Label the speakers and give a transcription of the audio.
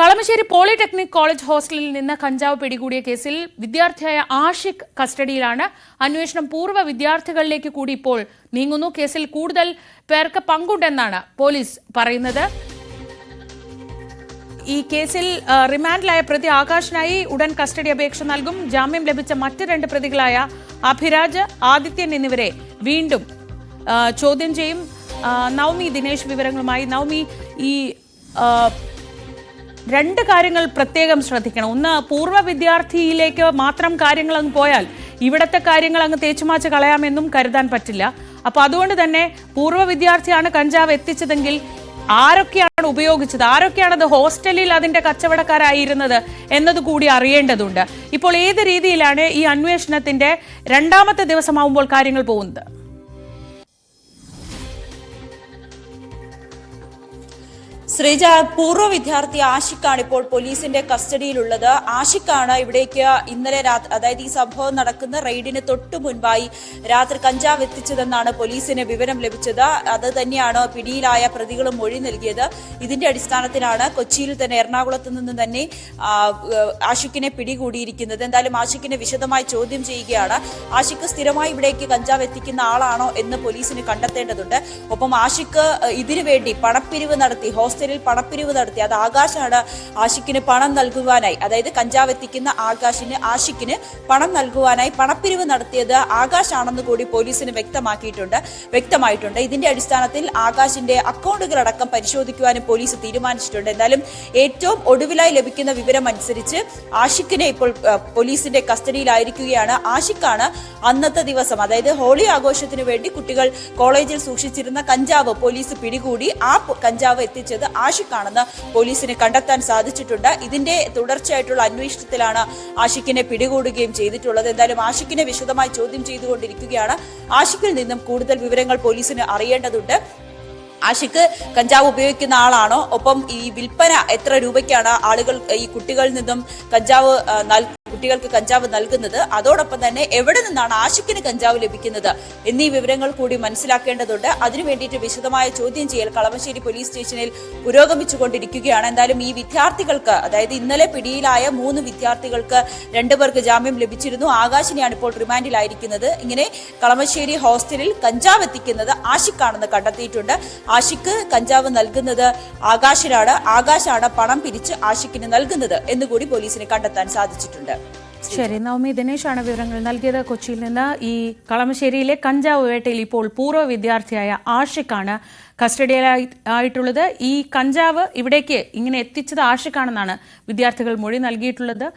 Speaker 1: Kalamassery polytechnic college ഹോസ്റ്റലിൽ നിന്ന് കഞ്ചാവ് പിടികൂടിയ കേസിൽ വിദ്യാർത്ഥിയായ ആഷിഖ് കസ്റ്റഡിയിലാണ്. അന്വേഷണം പൂർവ്വ വിദ്യാർത്ഥികളിലേക്ക് കൂടി ഇപ്പോൾ നീങ്ങുന്നു. കേസിൽ കൂടുതൽ പേർക്ക് പങ്കുണ്ടെന്നാണ് പോലീസ് പറയുന്നത്. ഈ കേസിൽ റിമാൻഡിലായ പ്രതി ആകാശിനായി ഉടൻ കസ്റ്റഡി അപേക്ഷ നൽകും. ജാമ്യം ലഭിച്ച മറ്റ് രണ്ട് പ്രതികളായ അഭിരാജ്, ആദിത്യൻ എന്നിവരെ വീണ്ടും ചോദ്യം ചെയ്യും. നവമി ദിനേശ് വിവരങ്ങളുമായി. നവമി, ഈ രണ്ട് കാര്യങ്ങൾ പ്രത്യേകം ശ്രദ്ധിക്കണം. ഒന്ന്, പൂർവ്വ വിദ്യാർത്ഥിയിലേക്ക് മാത്രം കാര്യങ്ങൾ അങ്ങ് പോയാൽ ഇവിടത്തെ കാര്യങ്ങൾ അങ്ങ് തേച്ചുമാച്ച് കളയാമെന്നും കരുതാൻ പറ്റില്ല. അപ്പൊ അതുകൊണ്ട് തന്നെ പൂർവ്വ വിദ്യാർത്ഥിയാണ് കഞ്ചാവ് എത്തിച്ചതെങ്കിൽ ആരൊക്കെയാണ് ഉപയോഗിച്ചത്, ആരൊക്കെയാണ് അത് ഹോസ്റ്റലിൽ അതിന്റെ കച്ചവടക്കാരായിരുന്നത് എന്നതുകൂടി അറിയേണ്ടതുണ്ട്. ഇപ്പോൾ ഏത് രീതിയിലാണ് ഈ അന്വേഷണത്തിന്റെ രണ്ടാമത്തെ ദിവസമാവുമ്പോൾ കാര്യങ്ങൾ പോകുന്നത്?
Speaker 2: ശ്രീജ, പൂർവ്വ വിദ്യാർത്ഥി ആഷിഖാണ് ഇപ്പോൾ പോലീസിന്റെ കസ്റ്റഡിയിലുള്ളത്. ആഷിഖാണ് ഇവിടേക്ക് ഇന്നലെ രാത്രി, അതായത് ഈ സംഭവം നടക്കുന്ന റെയ്ഡിന് തൊട്ടു മുൻപായി രാത്രി കഞ്ചാവ് എത്തിച്ചതെന്നാണ് പോലീസിന് വിവരം ലഭിച്ചത്. അത് തന്നെയാണ് പിടിയിലായ പ്രതികളും മൊഴി നൽകിയത്. ഇതിന്റെ അടിസ്ഥാനത്തിലാണ് കൊച്ചിയിൽ തന്നെ, എറണാകുളത്ത് നിന്ന് തന്നെ ആഷിഖിനെ പിടികൂടിയിരിക്കുന്നത്. എന്തായാലും ആഷിഖിനെ വിശദമായി ചോദ്യം ചെയ്യുകയാണ്. ആഷിഖ് സ്ഥിരമായി ഇവിടേക്ക് കഞ്ചാവ് എത്തിക്കുന്ന ആളാണോ എന്ന് പോലീസിന് കണ്ടെത്തേണ്ടതുണ്ട്. ഒപ്പം ആഷിഖ് ഇതിനു വേണ്ടി പണപ്പിരിവ് നടത്തി, ഹോസ്റ്റലിൽ പണപ്പിരിവ് നടത്തി, അത് ആകാശാണ് ആഷിഖിന് പണം നൽകുവാനായി, അതായത് കഞ്ചാവ് എത്തിക്കുന്ന ആഷിഖിന് പണം നൽകുവാനായി പണപ്പിരിവ് നടത്തിയത് ആകാശാണെന്ന് കൂടി പോലീസിന് വ്യക്തമായിട്ടുണ്ട്. ഇതിന്റെ അടിസ്ഥാനത്തിൽ ആകാശിന്റെ അക്കൗണ്ടുകളടക്കം പരിശോധിക്കുവാനും പോലീസ് തീരുമാനിച്ചിട്ടുണ്ട്. എന്നാലും ഏറ്റവും ഒടുവിലായി ലഭിക്കുന്ന വിവരം അനുസരിച്ച് ആഷിഖിനെ ഇപ്പോൾ പോലീസിന്റെ കസ്റ്റഡിയിലായിരിക്കുകയാണ്. ആഷിഖാണ് അന്നത്തെ ദിവസം, അതായത് ഹോളി ആഘോഷത്തിന് വേണ്ടി കുട്ടികൾ കോളേജിൽ സൂക്ഷിച്ചിരുന്ന കഞ്ചാവ് പോലീസ് പിടികൂടി. ആ കഞ്ചാവ് എത്തിച്ചത് ആഷിഖാണെന്ന് പോലീസിന് കണ്ടെത്താൻ സാധിച്ചിട്ടുണ്ട്. ഇതിന്റെ തുടർച്ചയായിട്ടുള്ള അന്വേഷണത്തിലാണ് ആഷിഖിനെ പിടികൂടുകയും ചെയ്തിട്ടുള്ളത്. എന്തായാലും ആഷിഖിനെ വിശദമായി ചോദ്യം ചെയ്തുകൊണ്ടിരിക്കുകയാണ്. ആഷിഖിൽ നിന്നും കൂടുതൽ വിവരങ്ങൾ പോലീസിന് അറിയേണ്ടതുണ്ട്. ആഷിഖ് കഞ്ചാവ് ഉപയോഗിക്കുന്ന ആളാണോ, ഒപ്പം ഈ വിൽപ്പന എത്ര രൂപയ്ക്കാണ് ആളുകൾ ഈ കുട്ടികളിൽ നിന്നും കുട്ടികൾക്ക് കഞ്ചാവ് നൽകുന്നത്, അതോടൊപ്പം തന്നെ എവിടെ നിന്നാണ് ആഷിഖിന് കഞ്ചാവ് ലഭിക്കുന്നത് എന്നീ വിവരങ്ങൾ കൂടി മനസ്സിലാക്കേണ്ടതുണ്ട്. അതിനു വേണ്ടിയിട്ട് വിശദമായ ചോദ്യം ചെയ്യൽ കളമശ്ശേരി പോലീസ് സ്റ്റേഷനിൽ പുരോഗമിച്ചുകൊണ്ടിരിക്കുകയാണ്. എന്തായാലും ഈ വിദ്യാർത്ഥികൾക്ക്, അതായത് ഇന്നലെ പിടിയിലായ 3 വിദ്യാർത്ഥികൾക്ക് 2 പേർക്ക് ജാമ്യം ലഭിച്ചിരുന്നു. ആകാശിനെയാണ് ഇപ്പോൾ റിമാൻഡിലായിരിക്കുന്നത്. ഇങ്ങനെ കളമശ്ശേരി ഹോസ്റ്റലിൽ കഞ്ചാവ് എത്തിക്കുന്നത് ആഷിഖാണെന്ന് കണ്ടെത്തിയിട്ടുണ്ട്. ആഷിഖ് കഞ്ചാവ് നൽകുന്നത് ആകാശാണ് പണം പിരിച്ച് ആഷിഖിന് നൽകുന്നത് എന്നുകൂടി പോലീസിന് കണ്ടെത്താൻ സാധിച്ചിട്ടുണ്ട്.
Speaker 1: ശരി, നവമി ദിനേശാണ് വിവരങ്ങൾ നൽകിയത് കൊച്ചിയിൽ നിന്ന്. ഈ കളമശ്ശേരിയിലെ കഞ്ചാവ് വേട്ടയിൽ ഇപ്പോൾ പൂർവ്വ വിദ്യാർത്ഥിയായ ആഷിഖാണ് കസ്റ്റഡിയിലായിട്ടുള്ളത്. ഈ കഞ്ചാവ് ഇവിടേക്ക് ഇങ്ങനെ എത്തിച്ചത് ആഷിഖാണെന്നാണ് വിദ്യാർത്ഥികൾ മൊഴി നൽകിയിട്ടുള്ളത്.